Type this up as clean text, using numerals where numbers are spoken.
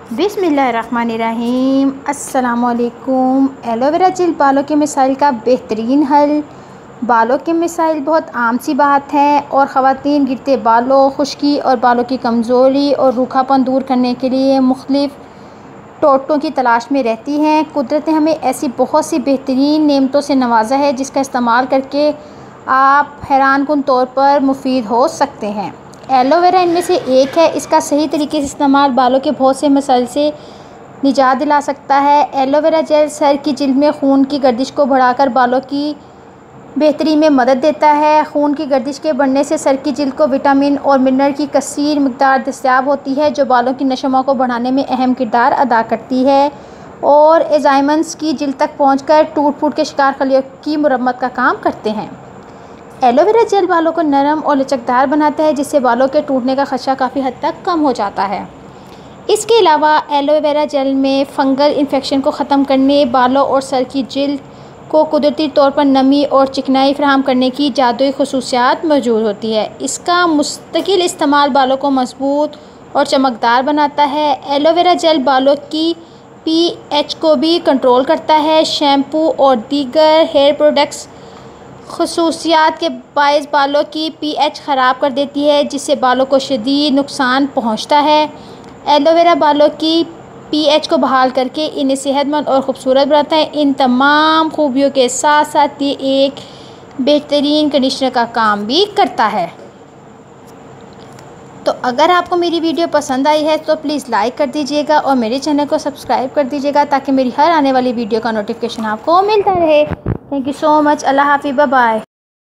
बिस्मिल्लाहिर्रहमानिर्रहीम। अस्सलामुअलैकुम। Aloe vera gel बालों के मसाइल का बेहतरीन हल। बालों के मसाइल बहुत आम सी बात है और ख़वातीन गिरते बालों, खुश्की और बालों की कमज़ोरी और रूखापन दूर करने के लिए मुख्तलिफ़ टोटकों की तलाश में रहती हैं। कुदरत ने हमें ऐसी बहुत सी बेहतरीन नेमतों से नवाजा है जिसका इस्तेमाल करके आप हैरानकुन तौर पर मुफीद हो सकते हैं। एलोवेरा इनमें से एक है। इसका सही तरीके से इस्तेमाल बालों के बहुत से मसाइल से निजात दिला सकता है। एलोवेरा जेल सर की जिल्द में खून की गर्दिश को बढ़ाकर बालों की बेहतरी में मदद देता है। खून की गर्दिश के बढ़ने से सर की जिल्द को विटामिन और मिनरल की कसीर मिक़दार दस्तयाब होती है जो बालों की नशोनुमा को बढ़ाने में अहम किरदार अदा करती है और एंजाइम्स की जिल्द तक पहुंचकर टूट फूट के शिकार खलियों की मुरम्मत का काम करते हैं। एलोवेरा जेल बालों को नरम और लचकदार बनाता है जिससे बालों के टूटने का खदशा काफ़ी हद तक कम हो जाता है। इसके अलावा एलोवेरा जेल में फंगल इन्फेक्शन को ख़त्म करने, बालों और सर की जिल्द को कुदरती तौर पर नमी और चिकनाई फराहम करने की जादुई खुसूसियात मौजूद होती है। इसका मुस्तकिल इस्तेमाल बालों को मजबूत और चमकदार बनाता है। एलोवेरा जेल बालों की pH को भी कंट्रोल करता है। शैम्पू और दीगर हेयर प्रोडक्ट्स खुसूसियात के बायस बालों की pH ख़राब कर देती है जिससे बालों को शदीद नुकसान पहुंचता है। एलोवेरा बालों की pH को बहाल करके इन्हें सेहतमंद और ख़ूबसूरत बनाता है। इन तमाम खूबियों के साथ साथ ये एक बेहतरीन कंडीशनर का काम भी करता है। तो अगर आपको मेरी वीडियो पसंद आई है तो प्लीज़ लाइक कर दीजिएगा और मेरे चैनल को सब्सक्राइब कर दीजिएगा ताकि मेरी हर आने वाली वीडियो का नोटिफिकेशन आपको मिलता रहे। Thank you so much. अल्लाह हाफ़िज़। Bye bye.